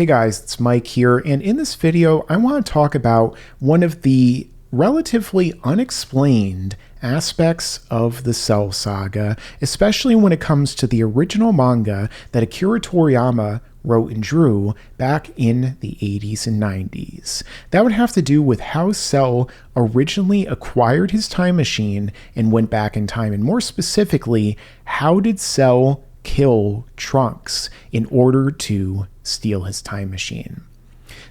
Hey guys, it's Mike here, and in this video I want to talk about one of the relatively unexplained aspects of the Cell Saga, especially when it comes to the original manga that Akira Toriyama wrote and drew back in the 80s and 90s. That would have to do with how Cell originally acquired his time machine and went back in time, and more specifically, how did Cell kill Trunks in order to steal his time machine.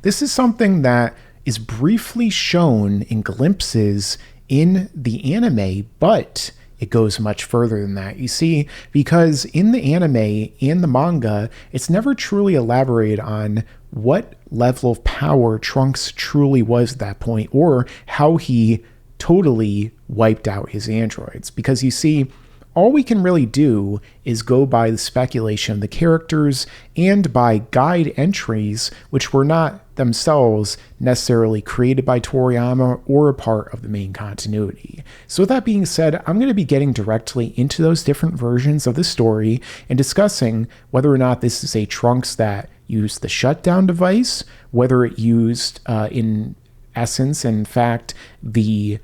This is something that is briefly shown in glimpses in the anime, but it goes much further than that. You see, because in the anime and the manga, it's never truly elaborated on what level of power Trunks truly was at that point, or how he totally wiped out his androids. Because you see, all we can really do is go by the speculation of the characters and by guide entries, which were not themselves necessarily created by Toriyama or a part of the main continuity. So with that being said, I'm going to be getting directly into those different versions of the story and discussing whether or not this is a Trunks that used the shutdown device, whether it used, in essence, in fact, the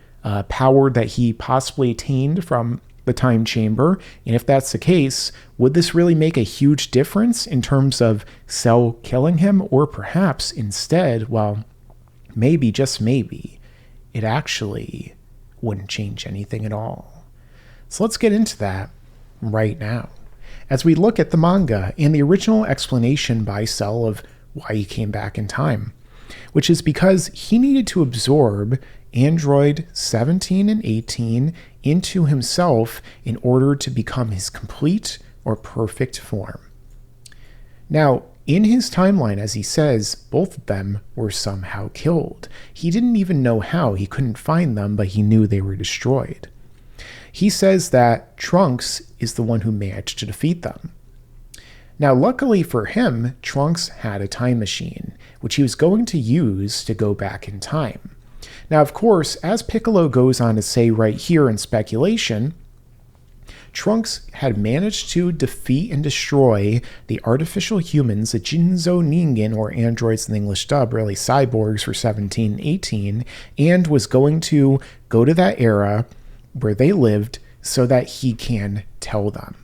power that he possibly attained from the time chamber, and if that's the case, would this really make a huge difference in terms of Cell killing him, or perhaps instead, well, maybe, just maybe, it actually wouldn't change anything at all. So let's get into that right now, as we look at the manga and the original explanation by Cell of why he came back in time, which is because he needed to absorb Android 17 and 18 into himself in order to become his complete or perfect form. Now, in his timeline, as he says, both of them were somehow killed. He didn't even know how. He couldn't find them, but he knew they were destroyed. He says that Trunks is the one who managed to defeat them. Now, luckily for him, Trunks had a time machine, which he was going to use to go back in time. Now, of course, as Piccolo goes on to say right here in speculation, Trunks had managed to defeat and destroy the artificial humans, the Jinzo Ningen, or androids in the English dub, really cyborgs for 17 and 18, and was going to go to that era where they lived so that he can tell them.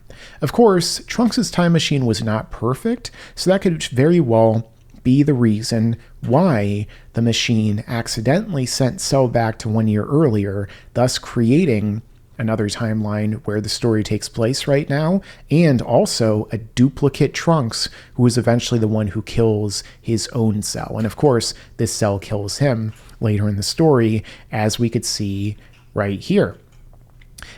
Of course, Trunks' time machine was not perfect, so that could very well be the reason why the machine accidentally sent Cell back to 1 year earlier, thus creating another timeline where the story takes place right now, and also a duplicate Trunks who is eventually the one who kills his own Cell. And of course, this Cell kills him later in the story, as we could see right here.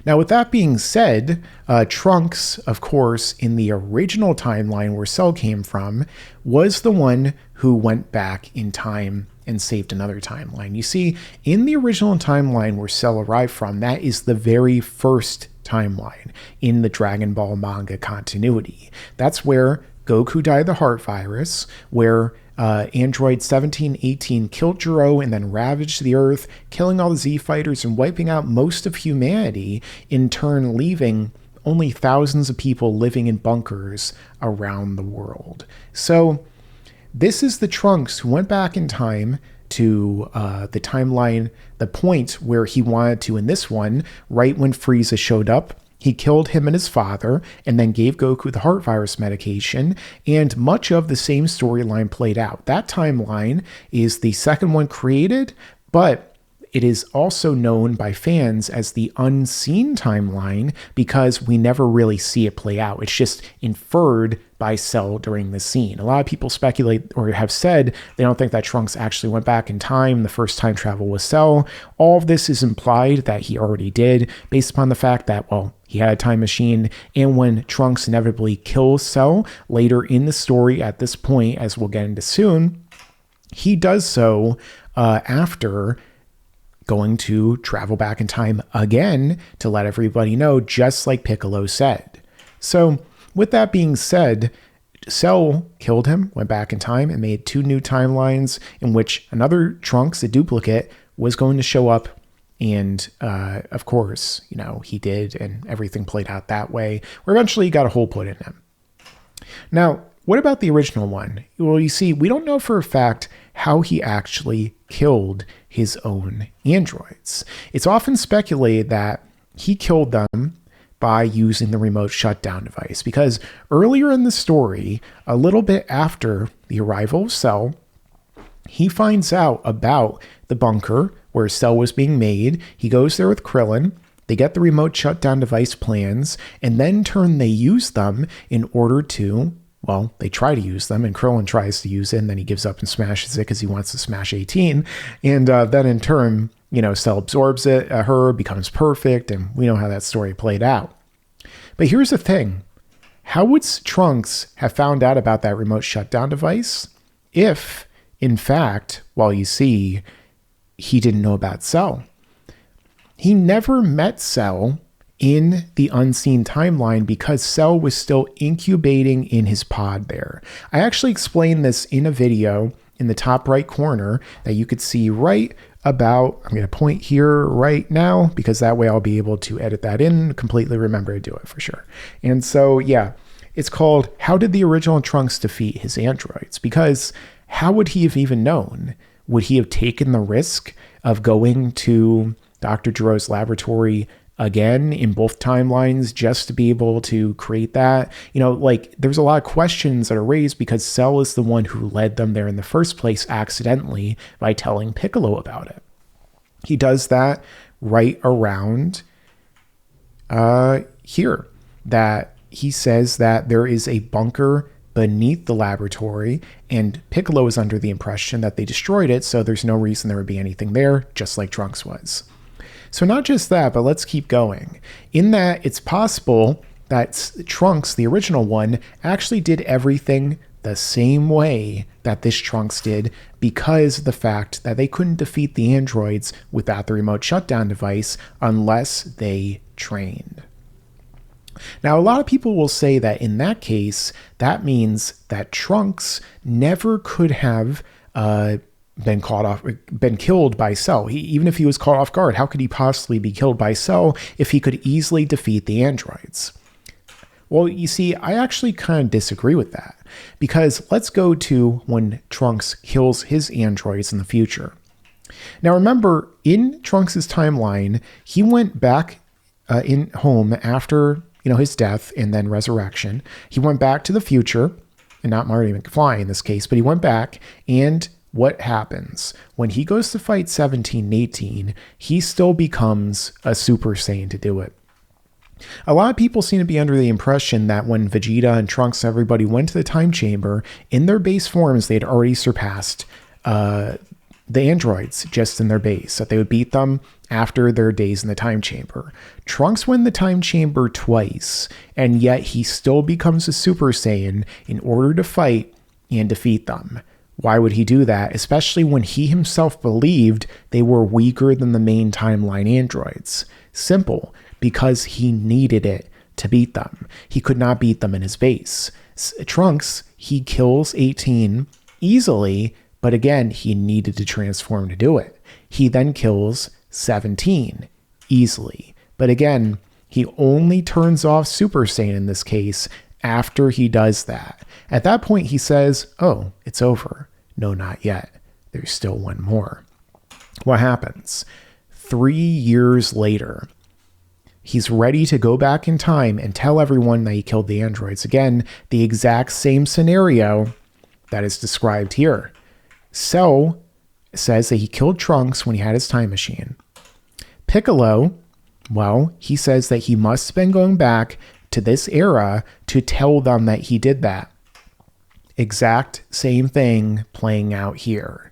Now, with that being said, Trunks, of course, in the original timeline where Cell came from, was the one who went back in time and saved another timeline. You see, in the original timeline where Cell arrived from, that is the very first timeline in the Dragon Ball manga continuity. That's where Goku died of the heart virus, where Android 1718 killed Jiro and then ravaged the Earth, killing all the Z fighters and wiping out most of humanity, in turn leaving only thousands of people living in bunkers around the world. So this is the Trunks who went back in time to the timeline, the point where he wanted to in this one, right when Frieza showed up. He killed him and his father, and then gave Goku the heart virus medication, and much of the same storyline played out. That timeline is the second one created, but it is also known by fans as the unseen timeline because we never really see it play out. It's just inferred by Cell during the scene. A lot of people speculate or have said they don't think that Trunks actually went back in time. The first time travel was Cell. All of this is implied that he already did, based upon the fact that, well, he had a time machine, and when Trunks inevitably kills Cell later in the story at this point, as we'll get into soon, he does so after going to travel back in time again to let everybody know, just like Piccolo said. So with that being said, Cell killed him, went back in time, and made two new timelines in which another Trunks, a duplicate, was going to show up. And of course, you know, he did, and everything played out that way, where eventually he got a hole put in him. Now, what about the original one? Well, you see, we don't know for a fact how he actually killed his own androids. It's often speculated that he killed them by using the remote shutdown device, because earlier in the story, a little bit after the arrival of Cell, he finds out about the bunker where Cell was being made. He goes there with Krillin. They get the remote shutdown device plans, and then they use them in order to, well, they try to use them, and Krillin tries to use it, and then he gives up and smashes it because he wants to smash 18. And then in turn, Cell absorbs it, her, becomes perfect, and we know how that story played out. But here's the thing. How would Trunks have found out about that remote shutdown device if, in fact, you see, he didn't know about Cell? He never met Cell in the unseen timeline because Cell was still incubating in his pod there. I actually explained this in a video in the top right corner that you could see right about, I'm going to point here right now because that way I'll be able to edit that in, completely remember to do it for sure. And so, yeah, it's called How Did the Original Trunks Defeat His Androids? Because how would he have even known? Would he have taken the risk of going to Dr. Gero's laboratory again in both timelines just to be able to create that? There's a lot of questions that are raised because Cell is the one who led them there in the first place accidentally by telling Piccolo about it. He does that right around here, that he says that there is a bunker beneath the laboratory, and Piccolo is under the impression that they destroyed it, so there's no reason there would be anything there, just like Trunks was. So not just that, but let's keep going. In that, it's possible that Trunks, the original one, actually did everything the same way that this Trunks did because of the fact that they couldn't defeat the androids without the remote shutdown device unless they trained. Now, a lot of people will say that in that case, that means that Trunks never could have been killed by Cell. Even if he was caught off guard, how could he possibly be killed by Cell if he could easily defeat the androids? Well, you see, I actually kind of disagree with that, because let's go to when Trunks kills his androids in the future. Now, remember, in Trunks' timeline, he went back in home after his death and then resurrection. He went back to the future, and not Marty McFly in this case, but he went back, and what happens? When he goes to fight 17 and 18, he still becomes a Super Saiyan to do it. A lot of people seem to be under the impression that when Vegeta and Trunks and everybody went to the time chamber, in their base forms, they had already surpassed the androids just in their base, that they would beat them after their days in the time chamber. Trunks went in the time chamber twice, and yet he still becomes a Super Saiyan in order to fight and defeat them. Why would he do that? Especially when he himself believed they were weaker than the main timeline androids. Simple, because he needed it to beat them. He could not beat them in his base. Trunks, he kills 18 easily, but again, he needed to transform to do it. He then kills 17 easily. But again, he only turns off Super Saiyan in this case after he does that. At that point, he says, oh, it's over. No, not yet. There's still one more. What happens? 3 years later, he's ready to go back in time and tell everyone that he killed the androids. Again, the exact same scenario that is described here. Cell says that he killed Trunks when he had his time machine. Piccolo, well, he says that he must have been going back to this era to tell them that he did that. Exact same thing playing out here.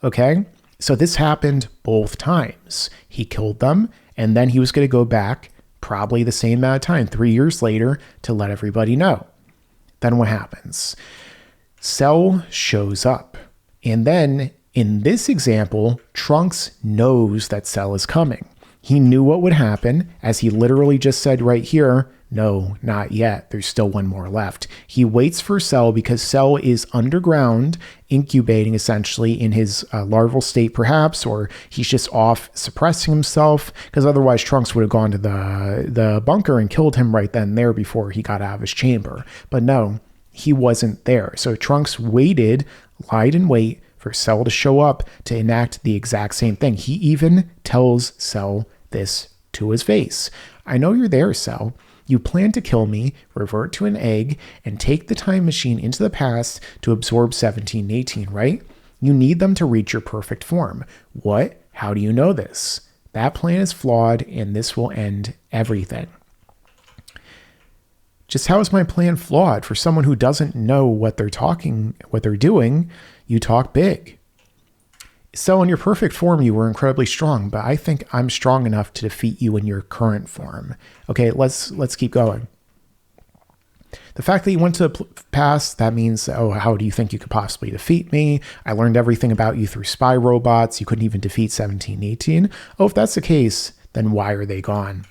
Okay? So this happened both times. He killed them, and then he was going to go back probably the same amount of time, 3 years later, to let everybody know. Then what happens? Cell shows up. And then, in this example, Trunks knows that Cell is coming. He knew what would happen, as he literally just said right here, no, not yet. There's still one more left. He waits for Cell because Cell is underground, incubating essentially in his larval state perhaps, or he's just off suppressing himself, because otherwise Trunks would have gone to the bunker and killed him right then and there before he got out of his chamber. But no, he wasn't there. So Trunks lied in wait for Cell to show up to enact the exact same thing. He even tells Cell this to his face. I know you're there, Cell. You plan to kill me, revert to an egg, and take the time machine into the past to absorb 17 and 18, right? You need them to reach your perfect form. What? How do you know this? That plan is flawed, and this will end everything. Just how is my plan flawed? For someone who doesn't know what they're doing, you talk big. So in your perfect form, you were incredibly strong, but I think I'm strong enough to defeat you in your current form. Okay, let's keep going. The fact that you went to the past, that means, oh, how do you think you could possibly defeat me? I learned everything about you through spy robots. You couldn't even defeat 17, 18. Oh, if that's the case, then why are they gone?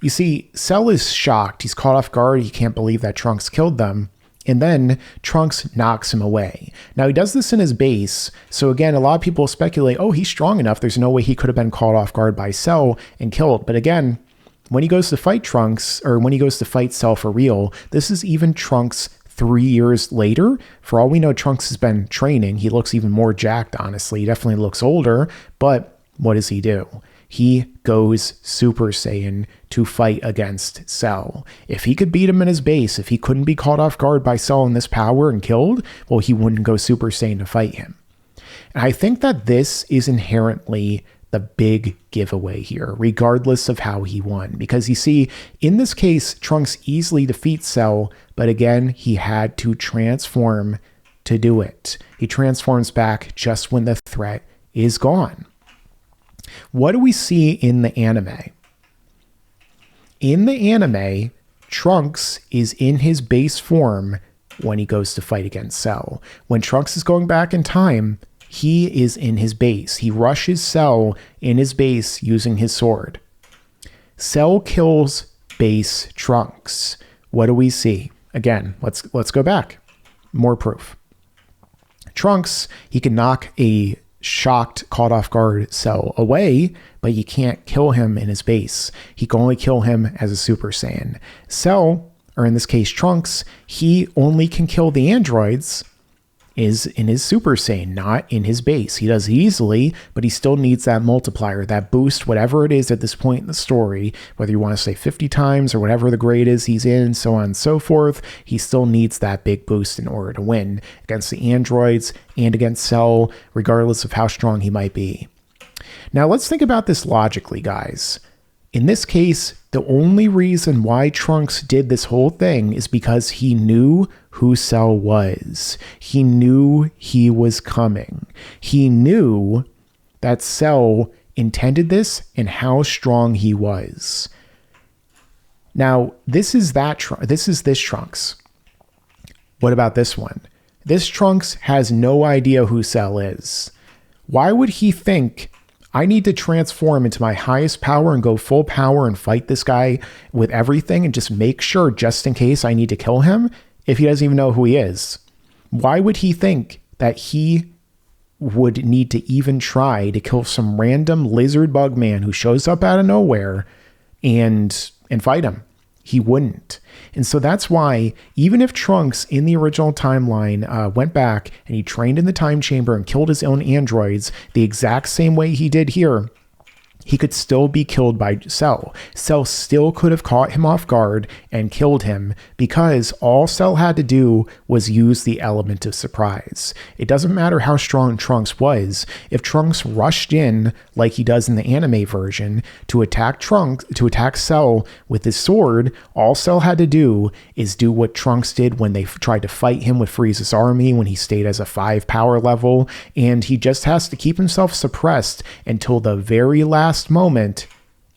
You see, Cell is shocked. He's caught off guard. He can't believe that Trunks killed them. And then Trunks knocks him away. Now, he does this in his base. So again, a lot of people speculate, oh, he's strong enough. There's no way he could have been caught off guard by Cell and killed. But again, when he goes to fight Trunks, or when he goes to fight Cell for real, this is even Trunks 3 years later. For all we know, Trunks has been training. He looks even more jacked, honestly. He definitely looks older. But what does he do? He goes Super Saiyan to fight against Cell. If he could beat him in his base, if he couldn't be caught off guard by Cell in this power and killed, well, he wouldn't go Super Saiyan to fight him. And I think that this is inherently the big giveaway here, regardless of how he won. Because you see, in this case, Trunks easily defeats Cell, but again, he had to transform to do it. He transforms back just when the threat is gone. What do we see in the anime? In the anime, Trunks is in his base form when he goes to fight against Cell. When Trunks is going back in time, he is in his base. He rushes Cell in his base using his sword. Cell kills base Trunks. What do we see? Again, let's go back. More proof. Trunks, he can knock a shocked, caught off guard Cell away, but you can't kill him in his base. He can only kill him as a Super Saiyan. Cell, or in this case Trunks, he only can kill the androids is in his Super Saiyan, not in his base. He does it easily, but he still needs that multiplier, that boost, whatever it is at this point in the story, whether you want to say 50 times or whatever the grade is he's in, so on and so forth, he still needs that big boost in order to win against the androids and against Cell, regardless of how strong he might be. Now let's think about this logically, guys. In this case, the only reason why Trunks did this whole thing is because he knew who Cell was. He knew he was coming. He knew that Cell intended this and how strong he was. Now, this is this Trunks. What about this one? This Trunks has no idea who Cell is. Why would he think, I need to transform into my highest power and go full power and fight this guy with everything and just make sure, just in case I need to kill him, if he doesn't even know who he is? Why would he think that he would need to even try to kill some random lizard bug man who shows up out of nowhere and fight him? He wouldn't. And so that's why, even if Trunks in the original timeline went back and he trained in the time chamber and killed his own androids the exact same way he did here, he could still be killed by Cell. Cell still could have caught him off guard and killed him because all Cell had to do was use the element of surprise. It doesn't matter how strong Trunks was. If Trunks rushed in like he does in the anime version to attack Cell with his sword, all Cell had to do is do what Trunks did when they tried to fight him with Frieza's army when he stayed as a 5 power level, and he just has to keep himself suppressed until the very last moment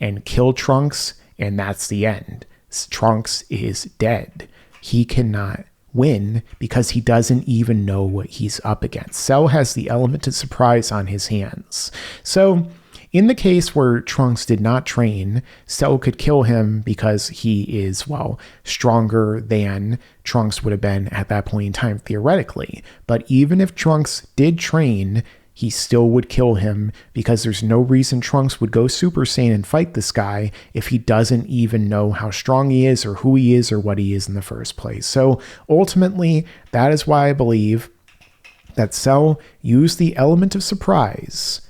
and kill Trunks, and that's the end. Trunks is dead. He cannot win because he doesn't even know what he's up against. Cell has the element of surprise on his hands. So in the case where Trunks did not train, Cell could kill him because he is, well, stronger than Trunks would have been at that point in time, theoretically. But even if Trunks did train, he still would kill him because there's no reason Trunks would go Super Saiyan and fight this guy if he doesn't even know how strong he is or who he is or what he is in the first place. So ultimately, that is why I believe that Cell used the element of surprise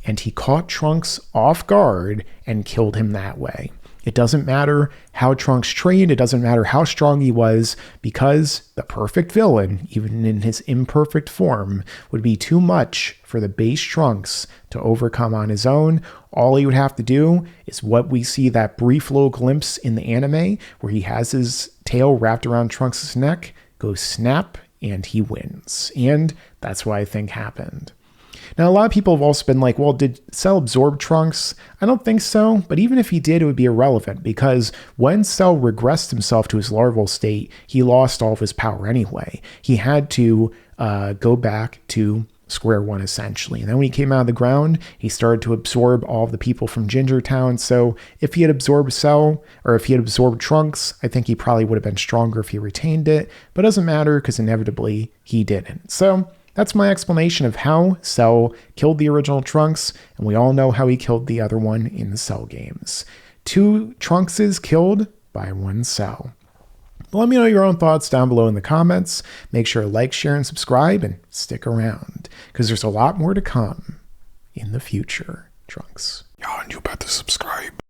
and he caught Trunks off guard and killed him that way. It doesn't matter how Trunks trained, it doesn't matter how strong he was, because the perfect villain, even in his imperfect form, would be too much for the base Trunks to overcome on his own. All he would have to do is what we see that brief little glimpse in the anime, where he has his tail wrapped around Trunks' neck, goes snap, and he wins. And that's what I think happened. Now, a lot of people have also been like, well, did Cell absorb Trunks? I don't think so, but even if he did, it would be irrelevant because when Cell regressed himself to his larval state, he lost all of his power anyway. He had to go back to square one, essentially. And then when he came out of the ground, he started to absorb all of the people from Ginger Town. So if he had absorbed Cell, or if he had absorbed Trunks, I think he probably would have been stronger if he retained it, but it doesn't matter because inevitably he didn't. So that's my explanation of how Cell killed the original Trunks, and we all know how he killed the other one in the Cell games. 2 Trunkses killed by 1 Cell. Let me know your own thoughts down below in the comments. Make sure to like, share, and subscribe, and stick around, because there's a lot more to come in the future, Trunks. Y'all, and you better subscribe.